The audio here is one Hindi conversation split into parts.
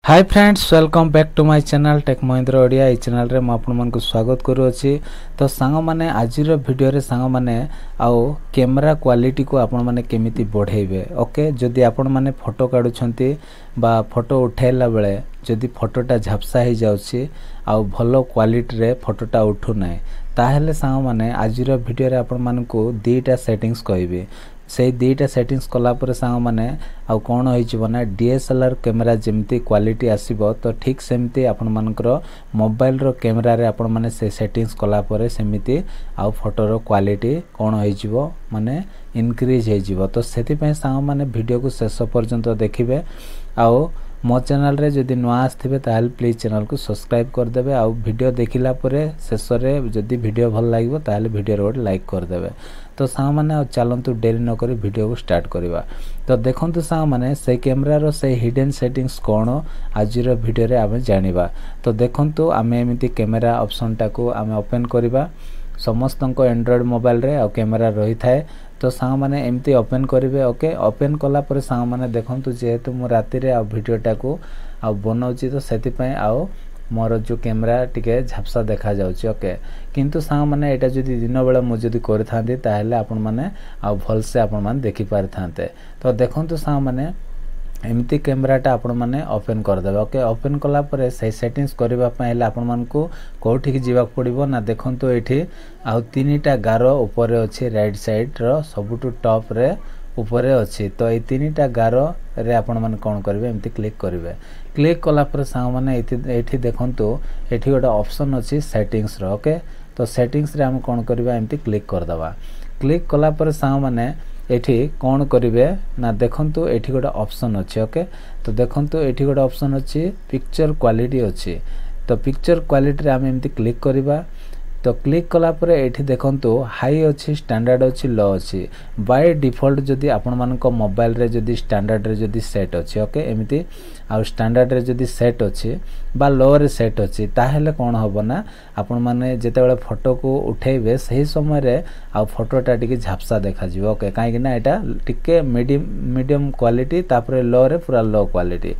Hi friends welcome back to my channel tech Mahindra Odia. ये चैनल रे म आपन मन को स्वागत करूँगी। तो सांग माने आजिर वीडियो रे सांग माने आउ कैमरा क्वालिटी को आपन माने केमिति बढ़ेबे। ओके जदि आपन माने फोटो काढुछंती बा फोटो उठेला बेले जदि फोटोटा झापसा ही जाउछि आउ भलो क्वालिटी रे फोटोटा उठु नै ताहेले सांग माने आजिर वीडियो रे आपन मन को दीटा सेटिंग्स कहबे। से दीटा सेटिंग्स कला पर सांग माने आउ कोन होई छिबो ना डीएसएलआर कैमरा जेमती क्वालिटी आसीबो तो ठीक सेमती आपन मानकर मोबाइल रो कैमरा रे आपन माने से सेटिंग्स कला पर सेमिति आउ फोटो रो क्वालिटी कोन होई छिबो माने इनक्रीज होई छिबो। तो सेति पय सांग माने वीडियो को शेष पर्यंत देखिबे। आउ मो चैनल रे जदि नुआ आस्थिबे ताहले प्लीज चैनल को सब्सक्राइब कर देबे। आ वीडियो देखिला परे शेष रे जदि वीडियो भल लागिबो ताहले वीडियो रो लाइक कर देबे। तो सांग माने चलंतु देरी न करी वीडियो को स्टार्ट करबा। तो देखंतु सांग माने से कैमरा रो से हिडन सेटिंग्स कोन आजिर वीडियो रे आमे जानिबा। तो देखंतु आमे एमिति कैमरा ऑप्शन टाको आमे ओपन करबा। समस्त को एंड्रॉइड मोबाइल रे आ कैमरा रही थाए। तो सांग माने एमती ओपन करिवे। ओके ओपन कला पर सांग माने देखंतु जेहेतु मु राति रे आ वीडियो टाको आ बनाउची तो सेति पय आ मोर जो कैमरा टिके झापसा देखा जाउची। ओके किंतु सांग माने एटा जदि दिन बेला मु जदि करथांती ताहेले आपन माने आ भल से आपन माने देखि पारथांते। तो देखंतु सांग माने एमती कैमराटा आपण माने ओपन कर देबे। ओके ओपन कला परे से सेटिंग्स करबा पहिले आपण मान को कोठी की जीवा पड़िबो ना देखंतु एठी आ तीनटा गारो ऊपर अछि राइट साइड रो सबटु टॉप रे ऊपर अछि। तो ए तीनटा गारो रे आपण माने कोन करबे एमती क्लिक करबे। क्लिक कला पर सांग माने एठी देखंतु एठी गोटा ऑप्शन अछि सेटिंग्स रो। ओके तो सेटिंग्स रे हम कोन करबा एमती क्लिक कर दबा। क्लिक कला पर सांग माने एठी कोन करिवे ना देखंतु एठी गोटा ऑप्शन अछि। ओके तो देखंतु एठी गोटा ऑप्शन अछि पिक्चर क्वालिटी अछि। तो पिक्चर क्वालिटी रे हम एमती क्लिक करिबा। तो क्लिक कला पर एठी देखंतु हाई अछि स्टैंडर्ड अछि लो अछि। बाय डिफॉल्ट जदि आपन मान को मोबाइल रे जदि स्टैंडर्ड रे जदि सेट अछि ओके एमिति आ स्टैंडर्ड रे जदि सेट अछि बा लो रे सेट अछि ताहेले कोन होबो ना आपन माने जेते बेले फोटो को उठेबे सही समय रे आ फोटोटा टिके झापसा देखा जिवो। ओके काहे कि ना एटा टिके मीडियम क्वालिटी तापरे लो रे पूरा लो क्वालिटी।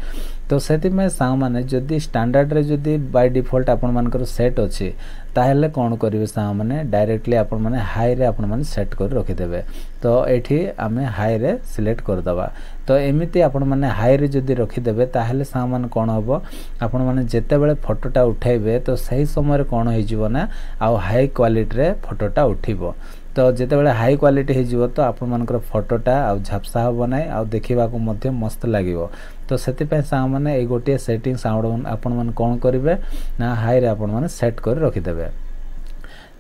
तो सेति में सांग माने जदि स्टैंडर्ड रे जदि बाय डिफॉल्ट आपन मानकर सेट अछि ताहेले कोन करिवे सांग माने डायरेक्टली आपन माने हाई रे आपन माने सेट कर रखि देबे। तो एठी आमे हाई रे सिलेक्ट कर दबा। तो एमिति आपन माने हाई रे जदि रखि देबे ताहेले सांग माने कोन होबो आपन माने जेते बेले फोटोटा उठाइबे तो सही समय रे कोन होई जिवो ना आ हाई क्वालिटी रे फोटोटा उठिबो। तो जेते बेले हाई क्वालिटी हे जिवो तो आपन मानकर फोटोटा आ झापसा हो बनाय आ देखिबा को मध्य मस्त लागिवो। तो सेति पे सांग माने ए गोटे सेटिंग्स आपन माने कोन करिवे ना हाई रे आपन माने सेट कर रखि देबे।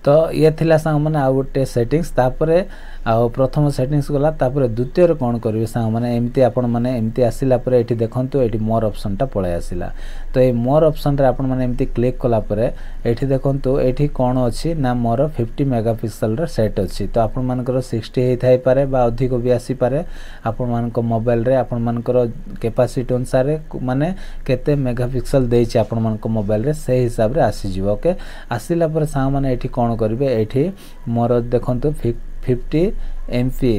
तो ये थिला सांग माने आ गोटे सेटिंग्स तापरे आ प्रथम सेटिंग्स गला तापरे द्वितीय रे कोन करिवे सांग माने एमती आपन माने एमती आसिला परे एठी देखंतु एठी मोर ऑप्शन टा पळे आसिला। तो ए मोर ऑप्शन रे आपन माने एमती क्लिक कला परे एठी देखंतु एठी कोन अछि ना मोर 50 मेगापिक्सल रे सेट अछि। तो आपन मानकर 60 हे थाई पारे बा अधिक भी आसी पारे आपन मानको मोबाइल रे आपन मानकर कैपेसिटी अनुसार माने केते मेगापिक्सल देछि आपन मानको मोबाइल रे से हिसाब रे आसी जिवो। ओके आसिला पर सांग माने एठी कोन करिवे एठी मोर देखंतु 50 MP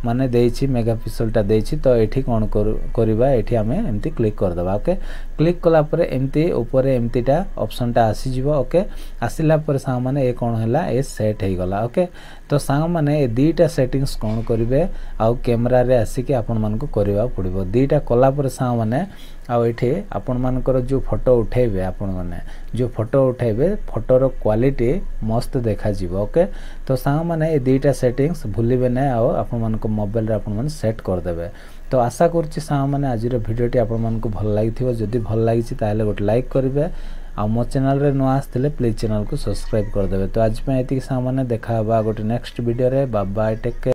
माने देछि मेगापिक्सल टा देछि। तो एठी कोन करबा एठी हमें एमती क्लिक कर दबा। ओके क्लिक कला परे एमती ऊपर एमतीटा ऑप्शन टा आसी जिवो। ओके आसिला पर सांग माने ए कोन हैला ए सेट हे गला। ओके तो सांग माने ए दीटा सेटिंग्स कोन करिवे आ कैमरा रे आसी के आपन मान को करबा पड़िबो। दीटा कला पर सांग माने आ एठी आपन मानकर जो फोटो उठेबे आपन माने जो फोटो उठेबे फोटो रो क्वालिटी मस्त देखा जिवो। ओके तो सांग माने ए दीटा सेटिंग्स भूलिबे नै आ आपन मान को मोबाइल रे आपन माने सेट कर देबे। तो आशा करछि सांग माने आजिर वीडियोटी आपन मान को भल लागिथिबो। जदि भल लागिछि ताहेले गोटे लाइक करिवे आ मो चैनल रे नुआ आस्थिले प्लीज चैनल को सब्सक्राइब कर देबे। तो आज पे एति सांग माने देखा बा गोटे नेक्स्ट वीडियो रे। Bye bye take care.